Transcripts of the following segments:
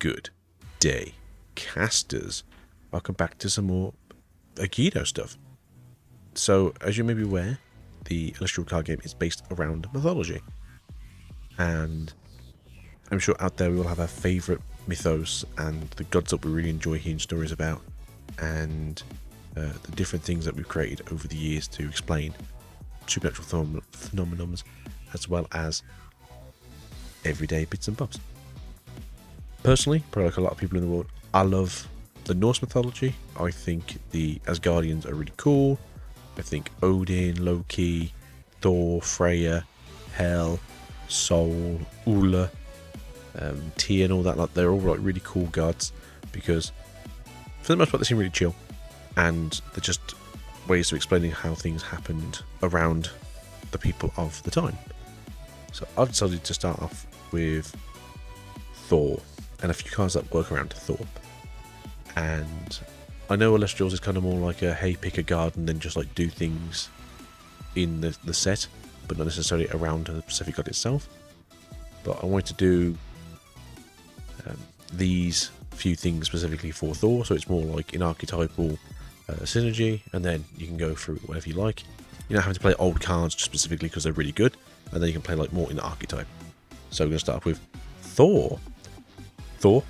Good day, casters. Welcome back to some more Agito stuff. So, as you may be aware, the Elestral card game is based around mythology. And I'm sure out there we all have our favourite mythos and the gods that we really enjoy hearing stories about, and the different things that we've created over the years to explain supernatural phenomena, as well as everyday bits and bobs. Personally, probably like a lot of people in the world, I love the Norse mythology. I think the Asguardians are really cool. I think Odin, Loki, Thor, Freya, Hel, Sol, Ula, Tyr and all that, like, they're all like really cool gods because for the most part they seem really chill, and they're just ways of explaining how things happened around the people of the time. So I've decided to start off with Thor and a few cards that work around Thor. And I know Elestrals is kind of more like a hey, pick a guard and then just like do things in the set, but not necessarily around the specific god itself. But I wanted to do these few things specifically for Thor, so it's more like an archetypal synergy, and then you can go through whatever you like. You're not having to play old cards just specifically because they're really good, and then you can play like more in the archetype. So we're going to start off with Thor. Thor,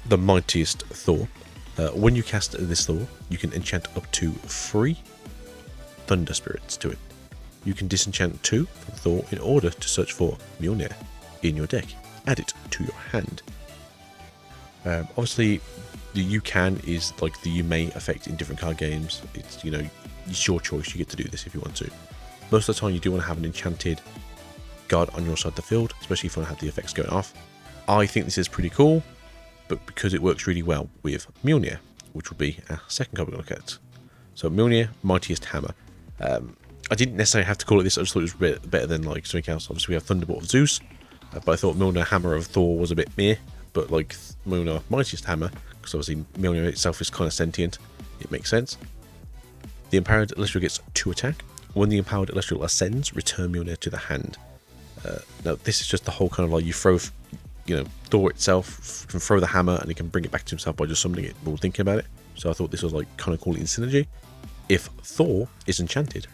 the mightiest Thor. When you cast this Thor, you can enchant up to 3 thunder spirits to it. You can disenchant 2 from Thor in order to search for Mjolnir in your deck. Add it to your hand. Obviously, the you can is like the you may effect in different card games. It's, you know, it's your choice. You get to do this if you want to. Most of the time, you do want to have an enchanted guard on your side of the field, especially if you want to have the effects going off. I think this is pretty cool, but because it works really well with Mjolnir, which will be our second card we're going to look at. So Mjolnir, Mightiest Hammer. I didn't necessarily have to call it this, I just thought it was a bit better than like something else. Obviously we have Thunderbolt of Zeus, but I thought Mjolnir Hammer of Thor was a bit meh, but like Mjolnir Mightiest Hammer, because obviously Mjolnir itself is kind of sentient, it makes sense. The Empowered Elestral gets 2 attack. When the Empowered Elestral ascends, return Mjolnir to the hand. Now this is just the whole kind of like you throw, you know, Thor itself can throw the hammer and he can bring it back to himself by just summoning it while thinking about it. So I thought this was like kind of cool in synergy. If Thor is enchanted,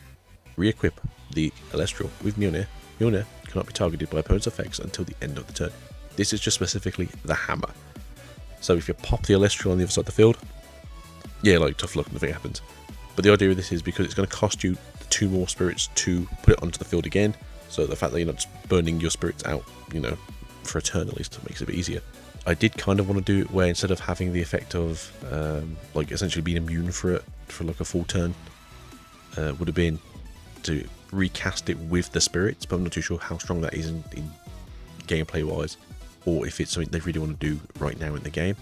re-equip the Elestral with Mjolnir. Mjolnir cannot be targeted by opponent's effects until the end of the turn. This is just specifically the hammer. So if you pop the Elestral on the other side of the field, yeah, like tough luck, nothing happens. But the idea of this is because it's going to cost you 2 more spirits to put it onto the field again. So the fact that you're not just burning your spirits out, you know, for a turn at least, makes it a bit easier. I did kind of want to do it where instead of having the effect of like essentially being immune for it for like a full turn, would have been to recast it with the spirits, but I'm not too sure how strong that is in gameplay wise, or if it's something they really want to do right now in the game.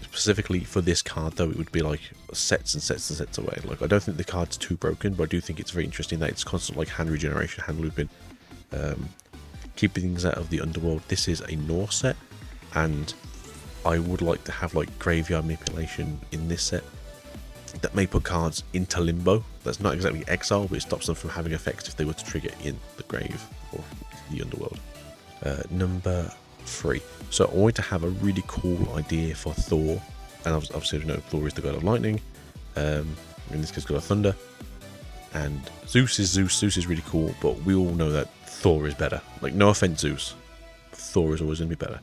Specifically for this card though, it would be like sets and sets and sets away. Like I don't think the card's too broken, but I do think it's very interesting that it's constant like hand regeneration, hand looping, keeping things out of the underworld. This is a Norse set, and I would like to have like graveyard manipulation in this set that may put cards into limbo. That's not exactly exile, but it stops them from having effects if they were to trigger in the grave or the underworld. Number 3. So I wanted to have a really cool idea for Thor, and obviously you know Thor is the god of lightning, in this case god of thunder, and Zeus is Zeus. Zeus is really cool, but we all know that Thor is better. Like, no offense Zeus, Thor is always going to be better.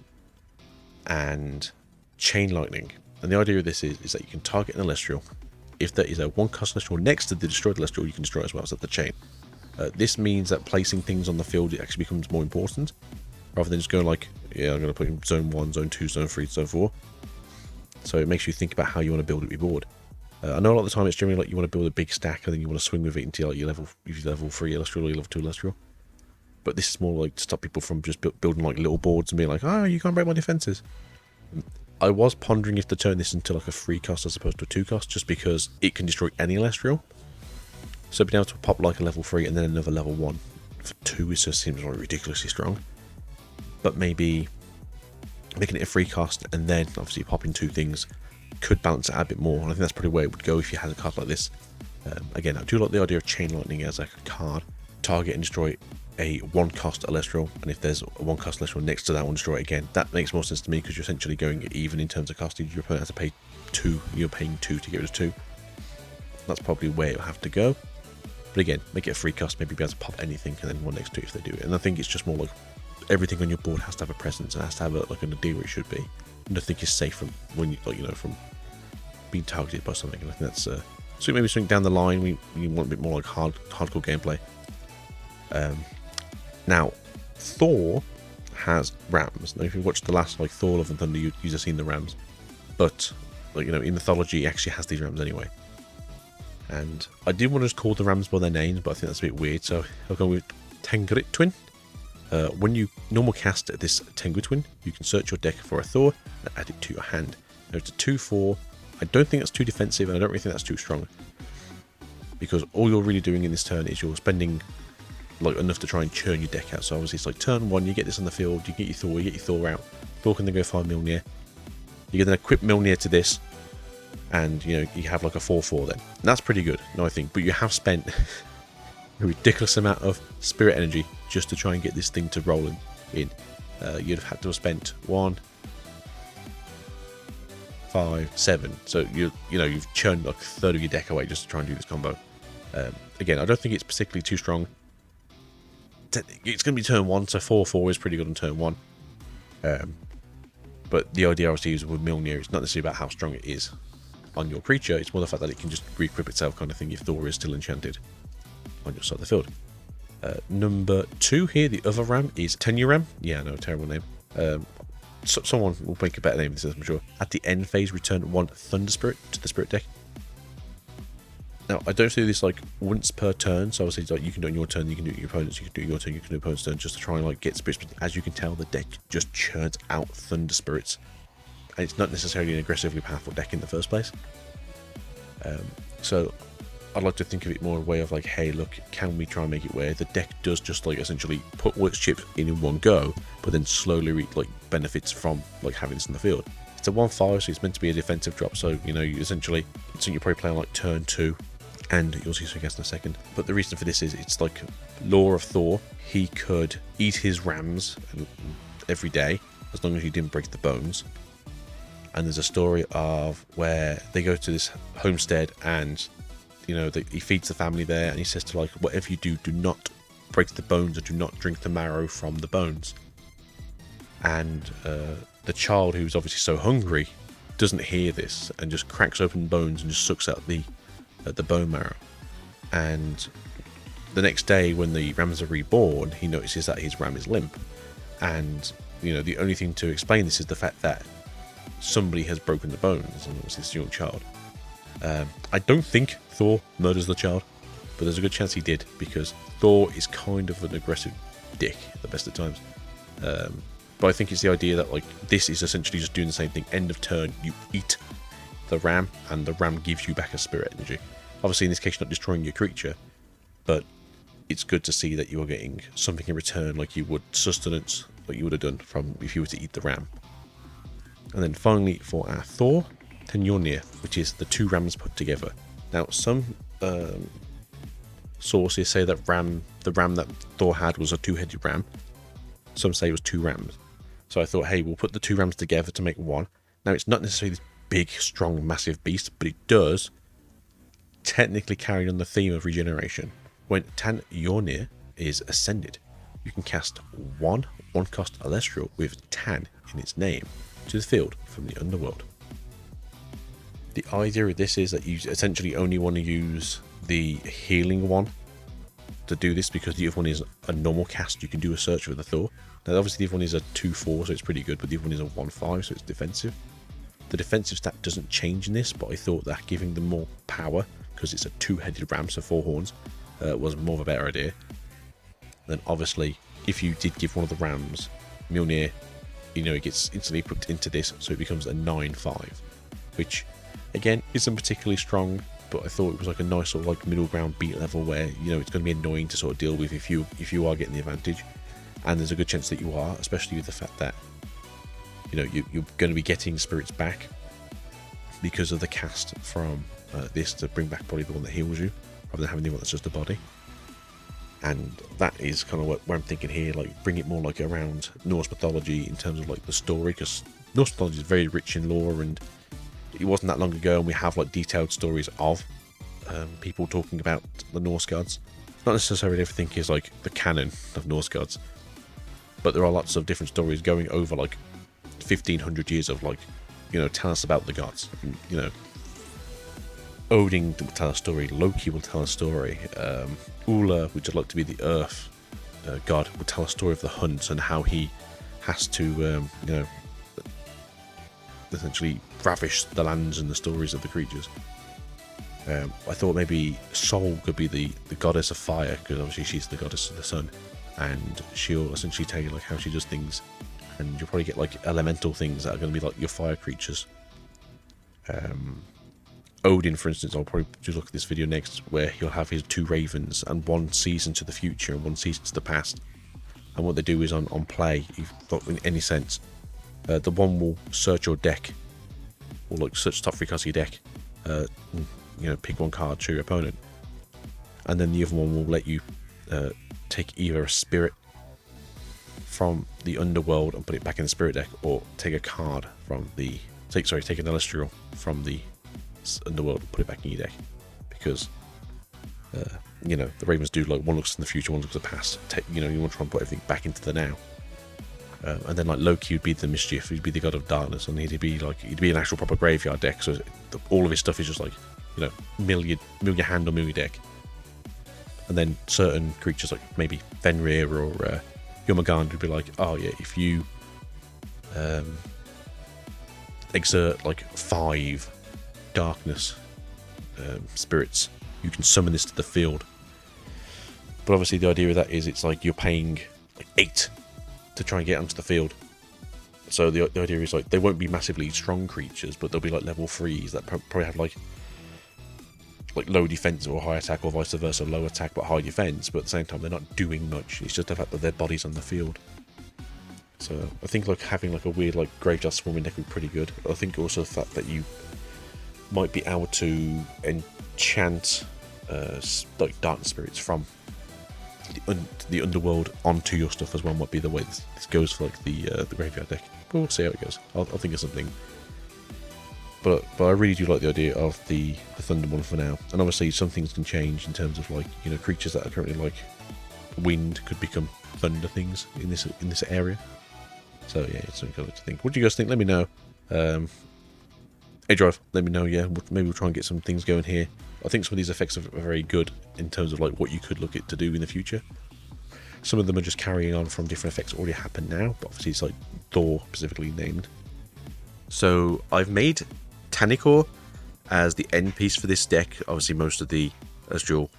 And chain lightning, and the idea of this is that you can target an Elestral. If there is a 1-cost Elestral next to the destroyed Elestral, you can destroy it as well. So that's the chain. This means that placing things on the field, it actually becomes more important, rather than just going like, yeah, I'm going to put in zone 1, zone 2, zone 3, zone 4. So it makes you think about how you want to build up your board. I know a lot of the time it's generally like you want to build a big stack and then you want to swing with it until like your level 3 Elestral or your level 2 Elestral. But this is more like to stop people from just building like little boards and being like, oh, you can't break my defenses. I was pondering if to turn this into like a 3-cost as opposed to a 2-cost, just because it can destroy any Elestral. So being able to pop like a level 3 and then another level 1 for 2 is just seems like ridiculously strong. But maybe making it a 3-cost and then obviously popping 2 things could balance it out a bit more. And I think that's probably where it would go if you had a card like this. Again, I do like the idea of chain lightning as a card. target and destroy a 1-cost Elestral, and if there's a 1-cost Elestral next to that one, destroy it again. That makes more sense to me because you're essentially going even in terms of costing. Your opponent has to pay 2, you're paying 2 to get rid of 2. That's probably where it'll have to go. But again, make it a free cost, maybe be able to pop anything and then one next to it if they do it. And I think it's just more like everything on your board has to have a presence and has to have like an idea where it should be. Nothing is safe from when you like, from being targeted by something. And I think that's so maybe something down the line we want a bit more like hardcore gameplay. Now, Thor has rams. Now, if you watched the last like Thor Love and Thunder, you'd have seen the rams. But like in mythology, he actually has these rams anyway. And I did want to just call the rams by their names, but I think that's a bit weird. So I'll go with Tanngirtwin. When you normal cast this Tanngirtwin, you can search your deck for a Thor and add it to your hand. Now it's a 2/4. I don't think that's too defensive, and I don't really think that's too strong. Because all you're really doing in this turn is you're spending like enough to try and churn your deck out. So obviously it's like turn 1, you get this on the field, you get your Thor, you get your Thor out. Thor can then go find Mjolnir. You can then equip Mjolnir to this, and you have like a 4/4 then. And that's pretty good, I think. But you have spent a ridiculous amount of spirit energy just to try and get this thing to roll in. You'd have had to have spent 1, 5, 7. So you've churned like a third of your deck away just to try and do this combo. Again, I don't think it's particularly too strong. It's going to be turn 1, so 4/4 is pretty good on turn 1. But the idea obviously is with Mjolnir, it's not necessarily about how strong it is on your creature, it's more the fact that it can just re-equip itself kind of thing if Thor is still enchanted on your side of the field. Number 2 here, the other ram, is Tannjoram. Yeah, no, terrible name. Someone will make a better name than this, I'm sure. At the end phase, return 1 Thunder Spirit to the Spirit deck. Now, I don't do this like once per turn, so obviously like you can do it on your turn, you can do it on your opponent's, you can do it on your turn, you can do it on your opponent's turn, just to try and like get spirits. But as you can tell, the deck just churns out Thunder Spirits, and it's not necessarily an aggressively powerful deck in the first place. So I'd like to think of it more in a way of like, hey, look, can we try and make it where the deck does just like essentially put all its chips in one go, but then slowly like benefits from like having this in the field. It's a 1/5, so it's meant to be a defensive drop. So you essentially it's something you're probably playing like turn 2. And you'll see some guess in a second. But the reason for this is it's like lore of Thor. He could eat his rams every day as long as he didn't break the bones. And there's a story of where they go to this homestead and he feeds the family there, and he says to like, whatever you do, do not break the bones or do not drink the marrow from the bones. And the child, who's obviously so hungry, doesn't hear this and just cracks open bones and just sucks out the bone marrow. And the next day when the rams are reborn, he notices that his ram is limp. And the only thing to explain this is the fact that somebody has broken the bones, and it was this young child. I don't think Thor murders the child, but there's a good chance he did, because Thor is kind of an aggressive dick at the best of times. But I think it's the idea that like this is essentially just doing the same thing. End of turn, you eat the ram, and the ram gives you back a spirit energy. Obviously in this case you're not destroying your creature, but it's good to see that you are getting something in return, like you would sustenance, like you would have done from if you were to eat the ram. And then finally for our Thor, Tannjonir, which is the 2 rams put together. Now some sources say that the ram that Thor had was a 2-headed ram. Some say it was 2 rams. So I thought, hey, we'll put the 2 rams together to make 1. Now it's not necessarily this big, strong, massive beast, but it does technically carry on the theme of regeneration. When Tannjonir is ascended, you can cast 1 1-cost Elestral with Tann in its name to the field from the underworld. The idea of this is that you essentially only want to use the healing one to do this, because the other one is a normal cast. You can do a search for the Thor. Now obviously the other one is a 2/4, so it's pretty good, but the other one is a 1/5, so it's defensive. The defensive stat doesn't change in this, but I thought that giving them more power, because it's a 2-headed ram, so 4 horns, was more of a better idea. Then obviously, if you did give one of the rams Mjolnir, it gets instantly put into this, so it becomes a 9/5, which again isn't particularly strong, but I thought it was like a nice sort of like middle ground beat level where it's going to be annoying to sort of deal with if you are getting the advantage, and there's a good chance that you are, especially with the fact that you're going to be getting spirits back because of the cast from this to bring back probably the one that heals you, rather than having the one that's just a body. And that is kind of where I'm thinking here, like bring it more like around Norse mythology in terms of like the story, because Norse mythology is very rich in lore, and it wasn't that long ago and we have like detailed stories of people talking about the Norse gods. Not necessarily everything is like the canon of Norse gods, but there are lots of different stories going over like 1500 years of like, you know, tell us about the gods. You know, Odin will tell a story, Loki will tell a story, Ula, which I'd like to be the earth god, will tell a story of the hunt and how he has to, you know, essentially ravish the lands and the stories of the creatures. I thought maybe Sol could be the goddess of fire, because obviously she's the goddess of the sun, and she'll essentially tell you like how she does things, and you'll probably get like elemental things that are going to be like your fire creatures. Odin, for instance, I'll probably just look at this video next, where he'll have his 2 ravens, and one sees into the future and one sees into the past. And what they do is on play, if not in any sense, the one will search your deck, or like search the top 3 cards of your deck, you know, pick one card to your opponent, and then the other one will let you take either a spirit from the underworld and put it back in the spirit deck, or take a card from the take an Elestral from the underworld and put it back in your deck, because you know, the ravens do like one looks in the future, one looks at the past. You know, you want to try and put everything back into the now. And then like Loki would be the mischief, he'd be the god of darkness, and he'd be an actual proper graveyard deck. So all of his stuff is just like, you know, mill your hand or mill your deck. And then certain creatures like maybe Fenrir or Yomagand would be like, oh yeah, if you exert like 5 darkness spirits, you can summon this to the field. But obviously the idea of that is it's like you're paying like 8 to try and get onto the field. So the idea is like they won't be massively strong creatures, but they'll be like level 3s that probably have like low defense or high attack, or vice versa, low attack but high defense, but at the same time they're not doing much. It's just the fact that their body's on the field. So I think like having like a weird like graveyard swarming deck would be pretty good. I think also the fact that you might be able to enchant like dark spirits from the underworld onto your stuff as well might be the way this goes for like the graveyard deck. But we'll see how it goes. I'll think of something. But I really do like the idea of the thunder one for now. And obviously some things can change in terms of like, you know, creatures that are currently like wind could become thunder things in this area. So yeah, it's something I like to think. What do you guys think? Let me know. Hey Drive, let me know. Yeah, maybe we'll try and get some things going here. I think some of these effects are very good in terms of like what you could look at to do in the future. Some of them are just carrying on from different effects that already happen now, but obviously it's like Thor specifically named. So I've made Tannicore as the end piece for this deck. Obviously most of the Astral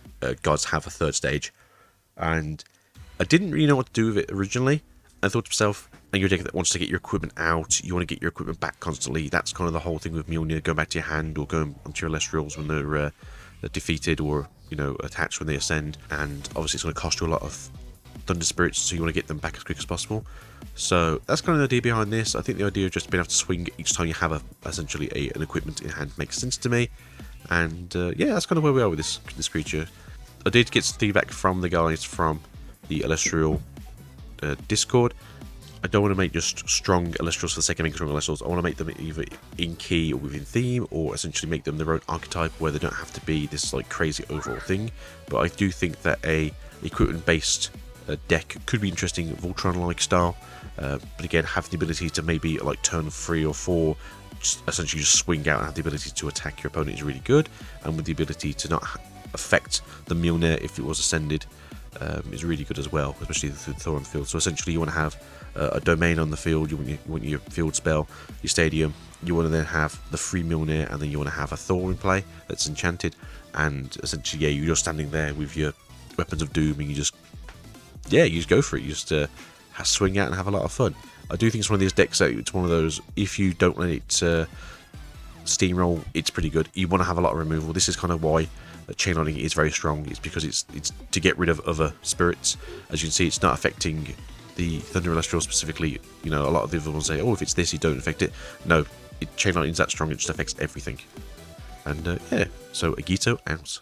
gods have a 3rd stage, and I didn't really know what to do with it originally. I thought to myself, and you're a deck that wants to get your equipment out, you want to get your equipment back constantly. That's kind of the whole thing with Mjolnir, going back to your hand or going onto your Elestrals when they're defeated, or, you know, attached when they ascend. And obviously it's going to cost you a lot of Thunder Spirits, so you want to get them back as quick as possible. So that's kind of the idea behind this. I think the idea of just being able to swing each time you have essentially an equipment in hand makes sense to me. And yeah, that's kind of where we are with this creature. I did get some feedback from the guys from the Elestral Discord. I don't want to make just strong Elestrals for the sake of making strong Elestrals. I want to make them either in key or within theme, or essentially make them their own archetype where they don't have to be this like crazy overall thing. But I do think that a equipment based deck could be interesting, Voltron-like style. But again, have the ability to maybe like turn 3 or 4, essentially just swing out and have the ability to attack your opponent is really good. And with the ability to not affect the Mjolnir if it was ascended is really good as well, especially through Thor on the field. So essentially you want to have a domain on the field, you want your field spell, your stadium, you want to then have the free Mjolnir, and then you want to have a Thor in play that's enchanted, and essentially, yeah, you're just standing there with your weapons of doom, and you just go for it. You just swing out and have a lot of fun. I do think it's one of these decks that it's one of those, if you don't let it steamroll, it's pretty good. You want to have a lot of removal. This is kind of why chain lightning is very strong. It's because it's to get rid of other spirits. As you can see, it's not affecting the Thunder Elestral specifically. You know, a lot of the other ones say, oh, if it's this, you don't affect it. No, chain lightning's that strong, it just affects everything. And yeah, so Agito out.